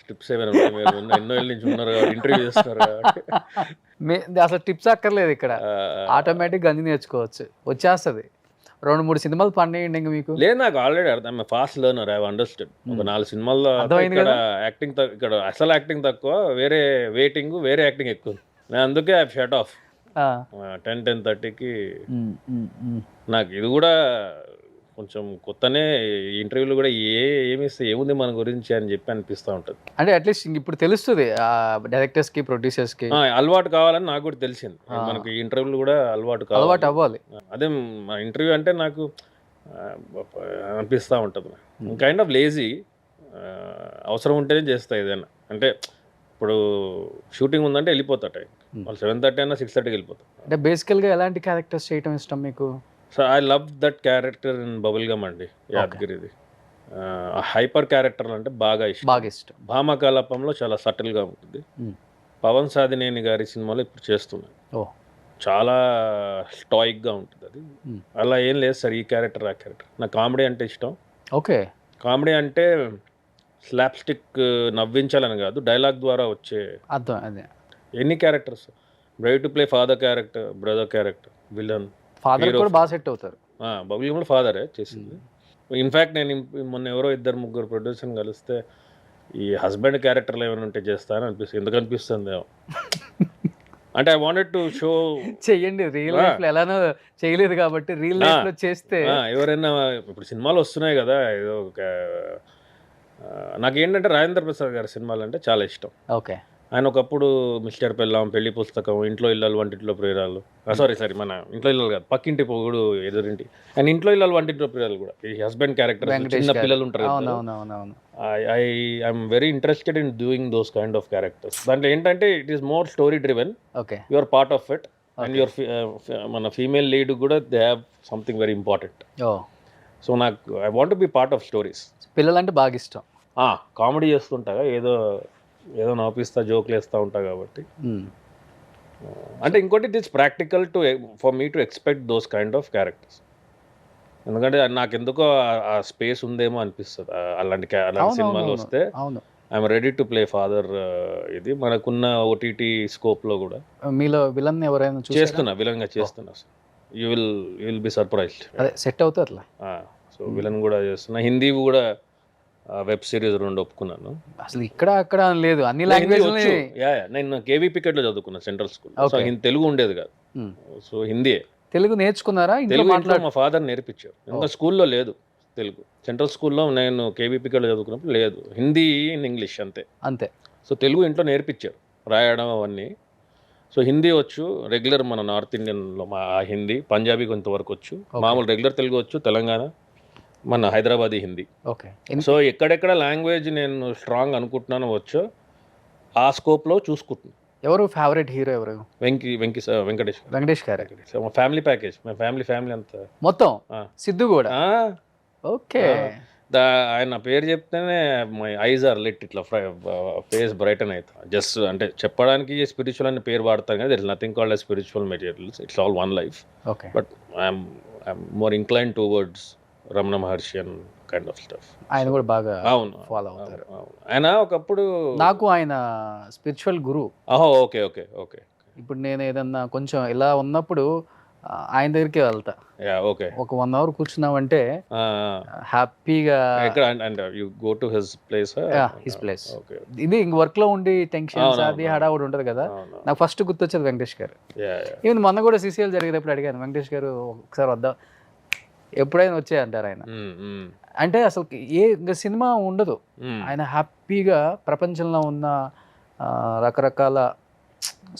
టిప్స్ ఏమైనా ఉంటే. మీరు ఎన్నో ఏళ్ళ నుంచి ఉన్నారు కాబట్టి, ఇంటర్వ్యూ చేస్తున్నారు కాబట్టి. అసలు టిప్స్ అక్కర్లేదు ఇక్కడ, ఆటోమేటిక్గా అన్ని నేర్చుకోవచ్చు, వచ్చేస్తుంది. 2-3 సినిమాలు పడినాయండి ఇంకా మీకు? లేదు, నాకు ఆల్రెడీ అర్థం. Fast learner, I understand. ఒక 4 సినిమాల్లో ఇక్కడ యాక్టింగ్ ఇక్కడ అసలు యాక్టింగ్ తక్కువ, వేరే వెయిటింగ్, వేరే యాక్టింగ్ ఎక్కువ. నేను అందుకే ఐ షట్ ఆఫ్ 10:30కి. నాకు ఇది కూడా కొంచెం కొత్తనే, ఇంటర్వ్యూలు కూడా ఏమిస్తే ఏముంది మన గురించి అని చెప్పి అనిపిస్తూ ఉంటుంది. అంటే అట్లీస్ట్ ఇప్పుడు తెలుస్తుంది డైరెక్టర్స్కి, ప్రొడ్యూసర్స్కి. అలవాటు కావాలని నాకు కూడా తెలిసింది. మనకి ఇంటర్వ్యూలు కూడా అలవాటు అవ్వాలి. అదే ఇంటర్వ్యూ అంటే నాకు అనిపిస్తూ ఉంటుంది. Kind of lazy. అవసరం ఉంటేనే చేస్తా ఏదైనా. అంటే ఇప్పుడు షూటింగ్ ఉందంటే వెళ్ళిపోతా టైం. వాళ్ళు 7:30 అయినా 6:30కి వెళ్ళిపోతాం. అంటే బేసికల్గా ఎలాంటి క్యారెక్టర్స్ చేయటం ఇష్టం మీకు? So I love that character in bubblegum అండి, యాదగిరిది. హైపర్ క్యారెక్టర్ అంటే బాగా ఇష్టం. భామకలాపంలో చాలా సటిల్గా ఉంటుంది. పవన్ సాధినేని గారి సినిమాలో ఇప్పుడు చేస్తున్నాను, చాలా స్టాయిక్గా ఉంటుంది అది. అలా ఏం లేదు సార్, ఈ క్యారెక్టర్ ఆ క్యారెక్టర్. నాకు కామెడీ అంటే ఇష్టం. ఓకే, కామెడీ అంటే స్లాప్ స్టిక్ నవ్వించాలని కాదు, డైలాగ్ ద్వారా వచ్చే అర్థం. అదే ఎన్ని characters. Brave to play father character, brother character, villain. Father కూడా బాగా సెట్ అవుతారు. బబుల్ గమ్ ఫాదరే చేసింది. ఇన్ఫ్యాక్ట్ నేను మొన్న ఎవరో 2-3 ప్రొడ్యూసర్ని కలిస్తే ఈ హస్బెండ్ క్యారెక్టర్లు ఏమైనా ఉంటే చేస్తానని అనిపిస్తుంది. ఎందుకు అనిపిస్తుంది అంటే ఐ వాంటెడ్ టు షో. చెయ్యండి, రియల్ లైఫ్ లో ఎలానో చేయలేదు కాబట్టి రియల్ లైఫ్ లో చేస్తే. ఎవరైనా ఇప్పుడు సినిమాలు వస్తున్నాయి కదా, ఏదో నాకేంటంటే రాజేంద్ర ప్రసాద్ గారి సినిమాలు అంటే చాలా ఇష్టం. ఓకే, ఆయన ఒకప్పుడు మిస్టర్ పెళ్ళాం, పెళ్లి పుస్తకం, ఇంట్లో ఇల్లాలు వంటింట్లో ప్రియురాలు, సారీ మన ఇంట్లో ఇల్లాలు కాదు, పక్కింటి పొగుడు ఎదురింటి, అండ్ ఇంట్లో ఇల్లాలు వంటింట్లో ప్రియురాలు కూడా ఈ హస్బెండ్ క్యారెక్టర్. చిన్న పిల్లలు ఉంటారు, I'm very interested in doing those kind of characters. దాంట్లో ఏంటంటే it is more story driven. Okay, you are part of it, and your మన ఫీమేల్ లీడ్ కూడా they have something very important. So నాకు I want be part of stories. పిల్లలంటే బాగా ఇష్టం. Comedy చేస్తుంటా, ఏదో నవ్విస్తా, జోక్లు వేస్తూ ఉంటా కాబట్టి. అంటే ఇంకోటి it is practical for me to expect those kind of characters. ఎందుకంటే నాకు ఎందుకో ఆ స్పేస్ ఉందేమో అనిపిస్తుంది అలాంటి సినిమాలు వస్తే. I'm ready to play father. ఇది మనకున్న ఓటీటీ స్కోప్లో కూడా మీలో విలన్ ఎవరైనా చేస్తున్నా, విలన్గా చేస్తున్నా. You will be surprised. అదే సెట్ అవుతుంది అట్లా. సో విలన్ కూడా చేస్తున్నా. హిందీ కూడా వెబ్ సిరీస్ 2 ఒప్పుకున్నాను. అసలు ఇక్కడ అక్కడ లేదు, అన్ని లాంగ్వేజ్. నేను కేవీపీకేట్లో చదువుకున్నాను, సెంట్రల్ స్కూల్. సో తెలుగు ఉండేది కాదు, సో హిందీ. తెలుగు నేర్చుకున్నారా? తెలుగు మా ఫాదర్ నేర్పించారు. ఇంకా స్కూల్లో లేదు తెలుగు. సెంట్రల్ స్కూల్లో నేను కేవీపీకేట్లో చదువుకున్నప్పుడు లేదు, హిందీ ఇంగ్లీష్ అంతే. సో తెలుగు ఇంట్లో నేర్పించారు, రాయడం అవన్నీ. సో హిందీ వచ్చు రెగ్యులర్, మన నార్త్ ఇండియన్లో మా హిందీ. పంజాబీ కొంతవరకు వచ్చు, మామూలు రెగ్యులర్ తెలుగు వచ్చు. తెలంగాణ, మన హైదరాబాదీ హిందీ. ఓకే. సో ఎక్కడెక్కడ లాంగ్వేజ్ నేను స్ట్రాంగ్ అనుకుంటున్నాను వచ్చో ఆ స్కోప్లో చూసుకుంటున్నాను. ఎవరు ఫేవరెట్ హీరో? ఎవరు? వెంకటేష్ క్యారెక్టర్. ఫ్యామిలీ ప్యాకేజ్, మా ఫ్యామిలీ అంతా మొత్తం. సిద్ధు కూడా? ఓకే. ఆయన పేరు చెప్తేనే మై ఐజ్ ఆర్ లిట్ ఇట్లా ఫేస్ బ్రైటన్ అవుతుంది. జస్ట్ అంటే చెప్పడానికి స్పిరిచువల్ అని పేరు వాడతాం కదా, there is nothing called spiritual materials, it's all one life. Okay. But I'm more incline towards Ramana Maharshi and kind of stuff. ఆయన కూడా బాగా అవును, ఫాలో అవుతారు. ఆయన ఒకప్పుడు నాకు ఆయన స్పిరిచువల్ గురువు. Okay okay okay. ఇప్పుడు నేను ఏదన్నా కొంచెం ఇలా ఉన్నప్పుడు ఆయన దగ్గరికి వెళ్తా. ఓకే. ఒక 1 hour కూర్చున్నామంటే హ్యాపీగా. And you go to his place. His place. Okay. ఇది ఇంక వర్క్ లో ఉండి టెన్షన్స్ అది హడావుడి ఉంటది కదా, నాకు ఫస్ట్ గుర్తొచ్చేది వెంకటేష్ గారు. ఈవెన్ మొన్న కూడా సిసిఎల్ జరిగేటప్పుడు అడిగాను, వెంకటేష్ గారు ఒకసారి వద్దాం, ఎప్పుడైనా వచ్చాయంటారు ఆయన. అంటే అసలు ఇంకా సినిమా ఉండదు, ఆయన హ్యాపీగా ప్రపంచంలో ఉన్న రకరకాల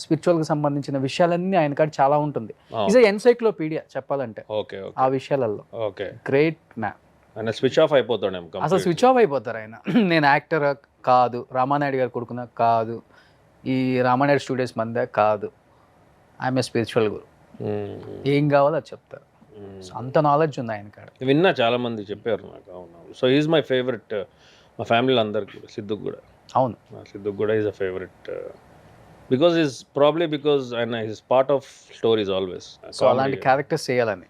స్పిరిచువల్కి సంబంధించిన విషయాలన్నీ ఆయన కాడ చాలా ఉంటుంది. ఈజ్ ఎన్సైక్లోపీడియా చెప్పాలంటే ఆ విషయాలలో. Great man. స్విచ్ ఆఫ్ అయిపోతాడు, అసలు స్విచ్ ఆఫ్ అయిపోతారు ఆయన. నేను యాక్టర్ కాదు, రామానాయుడు గారు కొడుకున్నా కాదు, ఈ రామానాయుడు స్టూడియోస్ మందే కాదు, ఐఎమ్ ఏ స్పిరిచువల్ గురు, ఏం కావాలో అది చెప్తారు. అంత నాలెడ్జ్ ఉంది ఆయన కాడ. విన్నా, చాలా మంది చెప్పారు నాకు. అవును. సో ఈజ్ మై ఫేవరెట్, మా ఫ్యామిలీలో అందరికి కూడా. సిద్ధుకు కూడా. అవును, సిద్ధుకు కూడా is a favourite because is probably because ఆయన is part of stories always. So అలాంటి క్యారెక్టర్స్ చేయాలని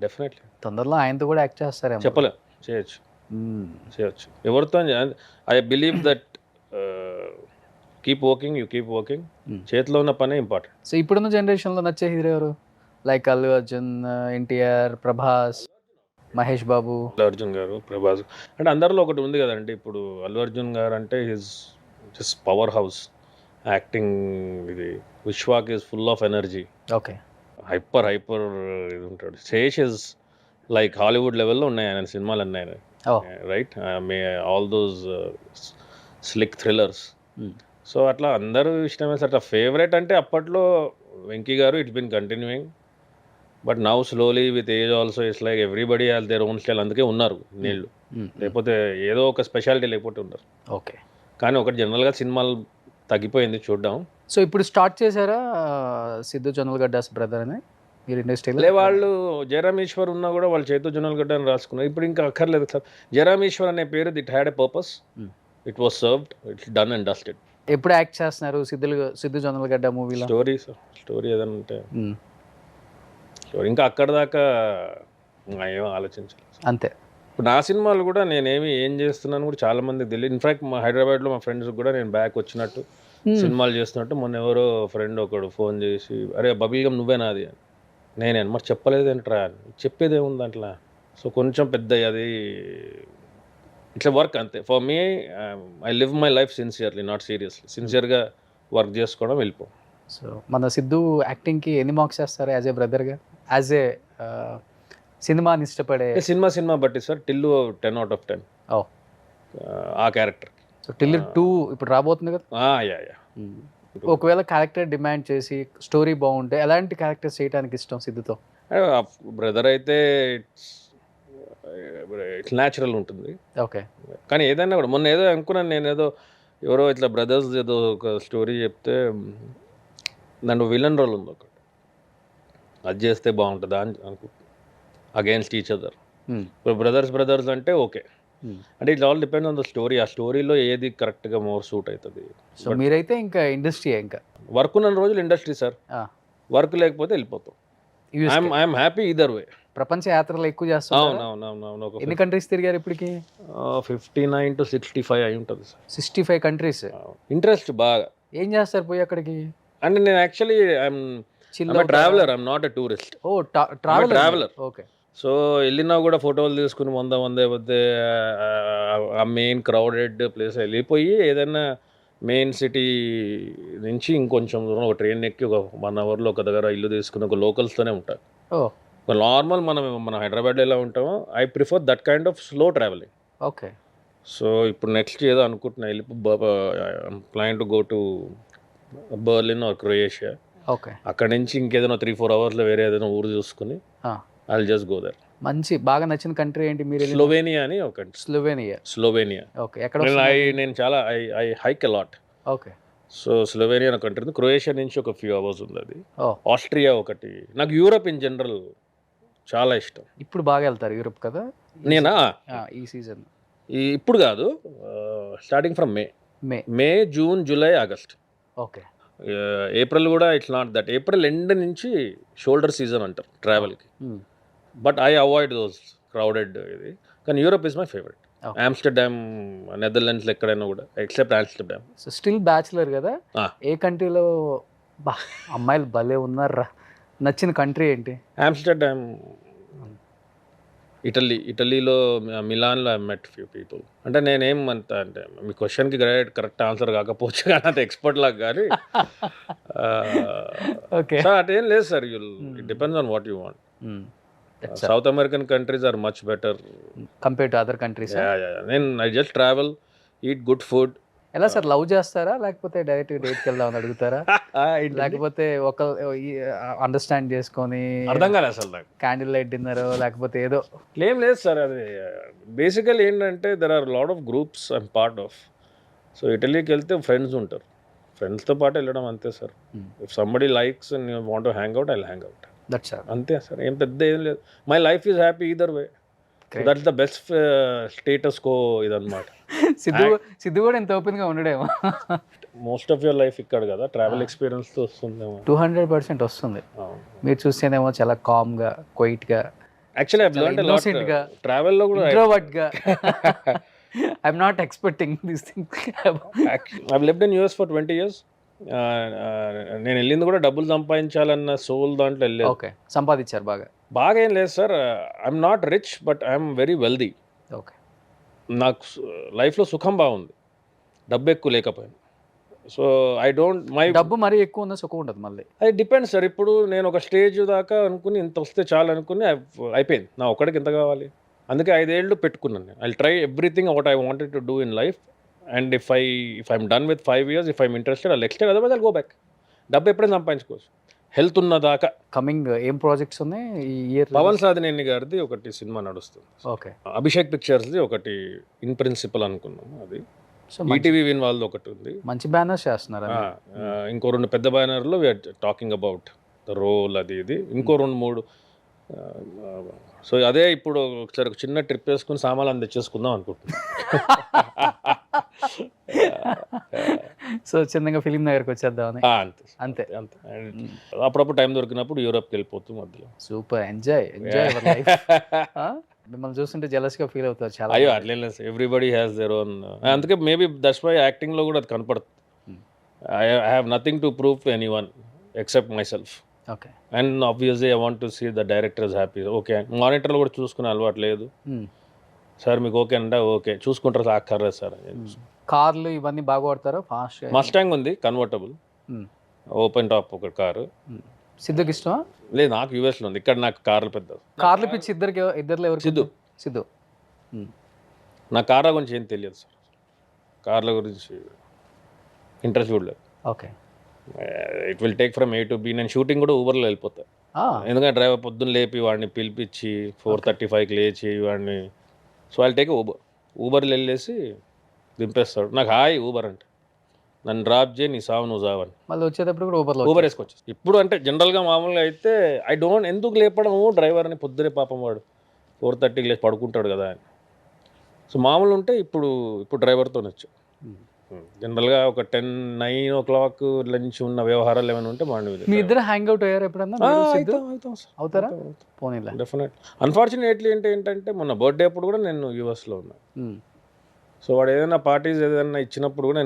డెఫినెట్లీ తొందరలో ఆయనతో కూడా యాక్ట్ చేస్తారేమో. చెప్పలేం, చేయొచ్చు ఎవరితో. I believe that keep working, you keep working, చేతిలో ఉన్న పనే ఇంపార్టెంట్. సో ఇప్పుడున్న జనరేషన్లో నచ్చే హీరో ఎవరు? లైక్ అల్లు అర్జున్, ఎన్టీఆర్, ప్రభాస్, మహేష్ బాబు. అల్లు అర్జున్ గారు, ప్రభాస్ అంటే అందరిలో ఒకటి ఉంది కదండి. ఇప్పుడు అల్లు అర్జున్ గారు అంటే his just powerhouse acting. ఇది Vishwak is full of energy. Okay. Hyper ఇది ఉంటాడు. శేష్ ఇస్ లైక్ హాలీవుడ్ లెవెల్లో ఉన్నాయి ఆయన సినిమాలు అన్నీ, right? May all those slick thrillers. So అట్లా అందరూ ఇష్టమే. అట్లా ఫేవరెట్ అంటే అప్పట్లో వెంకీ గారు, it's been continuing. But now slowly with age also it's like everybody has their own style. అందుకే ఉన్నారు నీళ్ళు, లేకపోతే ఏదో ఒక స్పెషాలిటీ లేకపోతే ఉన్నారు. ఓకే. కానీ ఒకటి జనరల్గా సినిమాలు తగ్గిపోయింది చూద్దాం. సో ఇప్పుడు స్టార్ట్ చేశారా సిద్ధు జొన్నలగడ్డాస్ బ్రదర్ అని మీరు ఇండస్ట్రీలో? వాళ్ళు జయరామ్ ఈశ్వర్ ఉన్నా కూడా వాళ్ళు చేతు జొన్నలగడ్డ అని రాసుకున్నారు. ఇప్పుడు ఇంకా అక్కర్లేదు సార్. జయరామ్ ఈశ్వర్ అనే పేరు, it had a purpose, it was served, it's done and dusted. ఎప్పుడు యాక్ట్ చేస్తున్నారు సిద్ధు జొన్నలగడ్డ మూవీలో? స్టోరీ ఏదైనా ఉంటే స్టోరీ. ఇంకా అక్కడ దాకా ఏం ఆలోచించాలి అంతే. ఇప్పుడు నా సినిమాలు కూడా నేనేమి ఏం చేస్తున్నాను కూడా చాలా మందికి తెలియదు. ఇన్ఫాక్ట్ మా హైదరాబాద్లో మా ఫ్రెండ్స్ కూడా నేను బ్యాక్ వచ్చినట్టు సినిమాలు చేస్తున్నట్టు మొన్న ఎవరో ఫ్రెండ్ ఒకడు ఫోన్ చేసి, అరే బబీగం నువ్వేనా అది అని. నేనే మరి చెప్పలేదేంట్రా అని. చెప్పేది ఏముంది అట్లా. సో కొంచెం పెద్ద అది ఇట్లా వర్క్ అంతే. For me I live my life sincerely, not seriously. సిన్సియర్గా వర్క్ చేసుకోవడం, వెళ్ళిపో. సో మన సిద్ధు యాక్టింగ్కి ఎన్ని మార్క్స్ చేస్తారు యాజ్ ఏ బ్రదర్గా, యాజ్ ఏ సినిమాని ఇష్టపడే? సినిమా బట్టి సార్. టిల్లు 10 out of 10 ఆ క్యారెక్టర్. సో టిల్లు 2 ఇప్పుడు రాబోతుంది కదా. యా. ఒకవేళ క్యారెక్టర్ డిమాండ్ చేసి స్టోరీ బాగుంటే ఎలాంటి క్యారెక్టర్స్ చేయడానికి ఇష్టం సిద్ధుతో? బ్రదర్ అయితే ఇట్స్ న్యాచురల్ ఉంటుంది. ఓకే. కానీ ఏదైనా కూడా మొన్న ఏదో అనుకున్నాను నేను, ఏదో ఎవరో ఇట్లా బ్రదర్స్ ఏదో ఒక స్టోరీ చెప్తే దాంట్లో విలన్ రోల్ ఉంది ఒకటి, అది చేస్తే బాగుంటుందా అని అనుకుంటున్నాను. Against each other. ఇప్పుడు బ్రదర్స్ అంటే ఓకే. అంటే it all depend on the story. ఆ స్టోరీలో ఏది కరెక్ట్గా మోర్ సూట్ అవుతుంది. సో మీరైతే ఇంకా ఇండస్ట్రీ, ఇంకా వర్క్ ఉన్న రోజులు ఇండస్ట్రీ సార్, వర్క్ లేకపోతే వెళ్ళిపోతాం. ఐఎమ్ హ్యాపీ ఈదర్ వే. ప్రపంచ యాత్రలు ఎక్కువ చేస్తాం. అవును. ఎన్ని కంట్రీస్ తిరిగారు ఇప్పటికి? 59 to 65 అయి ఉంటుంది సార్. 65 కంట్రీస్. ఇంట్రెస్ట్ బాగా. ఏం చేస్తారు పోయి అక్కడికి? అంటే నేను actually I'm traveller, I'm not a tourist. Traveller. Okay. So వెళ్ళినా కూడా ఫోటోలు తీసుకుని వందే ఆ మెయిన్ క్రౌడెడ్ ప్లేస్ వెళ్ళిపోయి ఏదైనా మెయిన్ సిటీ నుంచి ఇంకొంచెం దూరం ఒక ట్రైన్ ఎక్కి ఒక 1 hourలో ఒక దగ్గర ఇల్లు తీసుకుని ఒక లోకల్స్తోనే ఉంటారు. ఒక నార్మల్ మన హైదరాబాద్లో ఎలా ఉంటామో, I prefer that kind of slow travelling. Okay. So ఇప్పుడు నెక్స్ట్ ఏదో అనుకుంటున్నా, plan to go to Berlin or Croatia. Okay. అక్కడ నుంచి ఇంకేదైనా 3-4 hours వేరే ఏదైనా ఊరు చూసుకుని I'll just go there. మంచి బాగా నచ్చిన కంట్రీ ఏంటి మీరు? స్లోవేనియా అని ఒక కంట్రీ. స్లోవేనియా. ఓకే. ఎక్కడ? నేను చాలా I hike a lot. Okay. So Slovenia అనే కంట్రీ ఉంది. క్రొయేషియా నుంచి ఒక few hours ఉంది అది. ఆస్ట్రియా ఒకటి. నాకు యూరోప్ ఇన్ జనరల్ చాలా ఇష్టం. ఇప్పుడు బాగా వెళ్తారు యూరోప్ కదా? నేనా? ఈ సీజన్ ఇప్పుడు కాదు, starting from May, June, July, August. Okay. April కూడా it's not that. April end నుంచి షోల్డర్ సీజన్ అంటారు ట్రావెల్కి. But I avoid those crowded ఇది. కానీ Europe is my favourite. Amsterdam, నెదర్లాండ్స్లో ఎక్కడైనా కూడా except Amsterdam. So still bachelor కదా, ఏ కంట్రీలో బా అమ్మాయిలు భలే ఉన్నారా, నచ్చిన కంట్రీ ఏంటి? ఆమ్స్టర్డామ్, ఇటలీలో మిలాన్లో ఐ మెట్ ఫ్యూ పీపుల్. అంటే నేనేం అంత అంటే మీ క్వశ్చన్కి కరెక్ట్ ఆన్సర్ కాకపోవచ్చు కానీ అంత ఎక్స్పర్ట్ లాగా కానీ ఓకే. సార్ అటేం లేదు sir. It depends on what you want. South American countries are much better compare to other countries. నేను I just travel, eat good food. ఎలా సార్, లవ్ చేస్తారా లేకపోతే డైరెక్ట్ డేట్కి వెళ్దామని అడుగుతారా, లేకపోతే ఒక అండర్స్టాండ్ చేసుకొని అర్థం కాలేదు అసలు నాకు. క్యాండిల్ లైట్ డిన్నర్ లేకపోతే ఏదో? ఏం లేదు సార్, అది బేసికల్ ఏంటంటే there are lot of groups I'm part of. So ఇటలీకి వెళ్తే ఫ్రెండ్స్ ఉంటారు, ఫ్రెండ్స్తో పాటు వెళ్ళడం అంతే sir. If somebody likes and you want to hang out, I will hang out. That's sir, అంతే సార్, ఏం పెద్ద ఏం లేదు. My life is happy either way. That's the best status quo ఇదన్నమాట. సిద్ధు కూడా ఎంత ఓపెన్గా ఉండడేమో. మోస్ట్ ఆఫ్ యువర్ లైఫ్ ఇక్కడ కదా, ట్రావెల్ ఎక్స్పీరియన్స్తో వస్తుందేమో. 200% వస్తుంది. మీరు చూస్తేనేమో చాలా కామ్గా, క్వైట్గా, actually I learned a lot ట్రావెల్లో కూడా. ఇంట్రోవర్ట్గా. I'm not expecting this thing. I lived in US for 20 years. నేను వెళ్ళింది కూడా డబ్బులు సంపాదించాలన్న సోల్ దాంట్లో వెళ్ళలేదు. ఓకే, సంపాదించారు బాగా? బాగా ఏం లేదు sir, I'm not rich but I'm very wealthy. Okay. నాకు లైఫ్లో సుఖం బాగుంది, డబ్బు ఎక్కువ లేకపోయింది. సో ఐ డోంట్ మై డబ్బు మరీ ఎక్కువ ఉన్న సుఖం ఉండదు మళ్ళీ. అది డిపెండ్స్ సార్. ఇప్పుడు నేను ఒక స్టేజ్ దాకా అనుకుని ఇంత వస్తే చాలు అనుకుని అయిపోయింది, నా ఒక్కడికి ఎంత కావాలి. అందుకే 5 ఏళ్ళు పెట్టుకున్నాను నేను. I try everything what I wanted to do in life. And if I'm done with 5 years, if I'm interested I'll extend, otherwise I'll go back. డబ్బు ఎప్పుడైనా సంపాదించుకోవచ్చు, హెల్త్ ఉన్నదాకా. కమింగ్ ఏం ప్రాజెక్ట్స్ ఉన్నాయి ఈ ఇయర్? పవన్ సాధినేని గారిది ఒకటి సినిమా నడుస్తుంది. ఓకే. అభిషేక్ పిక్చర్స్ది ఒకటి ఇన్ ప్రిన్సిపల్ అనుకున్నాము, అది. ఈటీవీ విన్ వాళ్ళది ఒకటి ఉంది. మంచి బ్యానర్స్ చేస్తున్నారు. ఇంకో 2 పెద్ద బ్యానర్లో we're talking about the role, అది ఇది. ఇంకో 2-3. సో అదే ఇప్పుడు ఒకసారి ఒక చిన్న ట్రిప్ వేసుకుని సామాన్లు తెచ్చేసుకుందాం అనుకుంటున్నాను. సో చిన్నగా ఫిలిం దగ్గరకు వచ్చేద్దామని. అంతే అంతే అంతే. అప్పుడప్పుడు టైం దొరికినప్పుడు యూరోప్కి వెళ్ళిపోతూ మధ్యలో. Super, enjoy life. మిమ్మల్ని చూస్తుంటే జెలస్గా ఫీల్ అవుతారు చాలా. అయ్యో అట్లే లేదు, ఎవ్రీబడి హ్యాస్ దేర్ ఓన్. అందుకే మేబీ దట్స్ వై యాక్టింగ్లో కూడా అది కనపడుతుంది. I have nothing to prove to anyone except myself. Okay. And obviously I want to see the director is happy. Okay, మానిటర్లో కూడా చూసుకునే అలవాటు లేదు సార్. మీకు ఓకే అంటే ఓకే, చూసుకుంటారు సార్, అక్కర్లేదు సార్. కార్లు ఇవన్నీ బాగా వాడతారు? ఫాస్ట్ మస్టాంగ్ ఉంది, కన్వర్టబుల్, ఓపెన్ టాప్ ఒక కారు. సిద్ధుకి ఇష్టమా? లేదు, నాకు యూఎస్లో ఉంది. ఇక్కడ నాకు కార్లు పెద్ద. కార్లు పిచ్చి ఇద్దరిలో ఎవరు? సిద్ధు. నా కార్ల గురించి ఏం తెలియదు సార్, కార్ల గురించి ఇంట్రెస్ట్ చూడలేదు. Okay. It will take from A to B. నేను షూటింగ్ కూడా ఊబర్లో వెళ్ళిపోతా. ఎందుకంటే డ్రైవర్ పొద్దున్న లేపి వాడిని పిలిపించి 4:35కి లేచి వాడిని. సో ఐ టేక్ ఊబర్లో వెళ్ళేసి దింపేస్తాడు. నాకు హాయ్ ఊబర్ అంటే, నన్ను డ్రాప్ చేయి, నీ సావు నువ్వు సావని. మళ్ళీ వచ్చేటప్పుడు కూడా ఊబర్ వేసుకొచ్చి. ఇప్పుడు అంటే జనరల్గా మామూలుగా అయితే ఐ డోంట్, ఎందుకు లేపడం డ్రైవర్ని పొద్దునే, పాపం వాడు 4:30కి లేచి పడుకుంటాడు కదా అని. సో మామూలు ఉంటే ఇప్పుడు డ్రైవర్తో వచ్చా. జనరల్గా ఒక 9 o'clock లంచ్ ఉన్న వ్యవహారాలు ఏమైనా ఉంటే మార్నింగ్. మీ ఇద్దరు హ్యాంగ్ అవుట్ అయ్యారు ఎప్పుడన్నా? అవుతారా? పోనీలా. డెఫినెట్. అన్ఫార్చునేట్లీ ఏంటంటే మొన్న బర్త్డే అప్పుడు కూడా నేను యూఎస్లో ఉన్నా. సో వాడు ఏదైనా పార్టీస్ ఏదైనా ఇచ్చినప్పుడు కూడా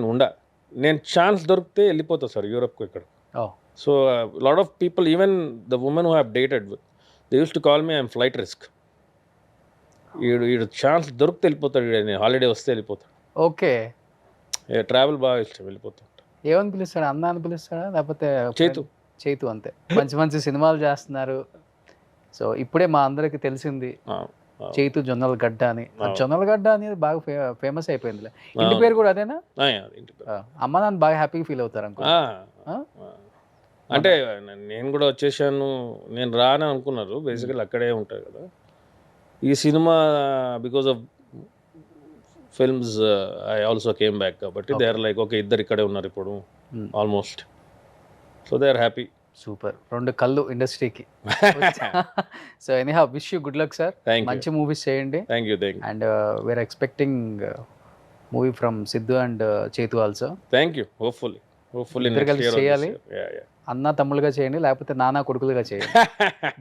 నేను ఛాన్స్ దొరికితే వెళ్ళిపోతా సార్ యూరోప్కి ఇక్కడ. So lot of people, even the women who have dated with, they use to call me I'm flight risk. ఈడు ఛాన్స్ దొరికితే వెళ్ళిపోతాడు, నేను హాలిడే వస్తే వెళ్ళిపోతాడు. ఓకే. ట్రావెల్ బాగా ఇష్టం, వెళ్ళిపోతా. ఏమని పిలుస్తాడు? అన్న అని పిలుస్తాడా లేకపోతే చేతు? అంతే. మంచి సినిమాలు చేస్తున్నారు. సో ఇప్పుడే మా అందరికి తెలిసింది చేతు జొన్నల గడ్డ అని. జొన్నల గడ్డ అనేది బాగా ఫేమస్ అయిపోయింది. ఇంటి పేరు కూడా అదేనా? అమ్మ నాన్న బాగా హ్యాపీగా ఫీల్ అవుతారు అనుకో. అంటే నేను కూడా వచ్చేసాను, నేను రాని అనుకున్నారు. బేసికల్ అక్కడే ఉంటాయి కదా. ఈ cinema because of films I also came back కాబట్టి దే ఆర్ లైక్ ఓకే, ఇద్దరు ఇక్కడే ఉన్నారు ఇప్పుడు almost. So they are happy. Super, 2 కళ్ళు ఇండస్ట్రీకి. So anyhow wish you good luck sir, thank you మంచి మూవీస్ చేయండి. Thank you thank you and we're expecting movie from Siddhu and Chetu also. Thank you. Hopefully ఇద్దరు కలిసి చేయాలి. అన్న తమ్ముళ్ళుగా చేయండి, లేకపోతే నాన్న కొడుకులుగా చేయండి,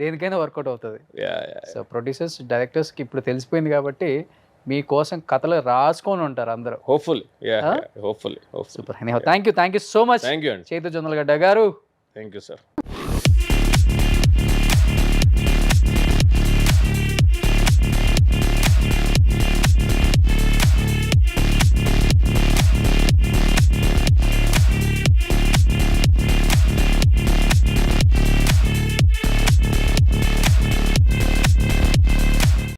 దేనికైనా వర్కౌట్ అవుతుంది. సో ప్రొడ్యూసర్స్ డైరెక్టర్స్కి ఇప్పుడు తెలిసిపోయింది కాబట్టి మీకోసం కథలు రాసుకొని ఉంటారు అందరూ. Hopefully hopefully super. Thank you so much thank you అండి. చేతు జొన్నలగడ్డ గారు. Thank you sir.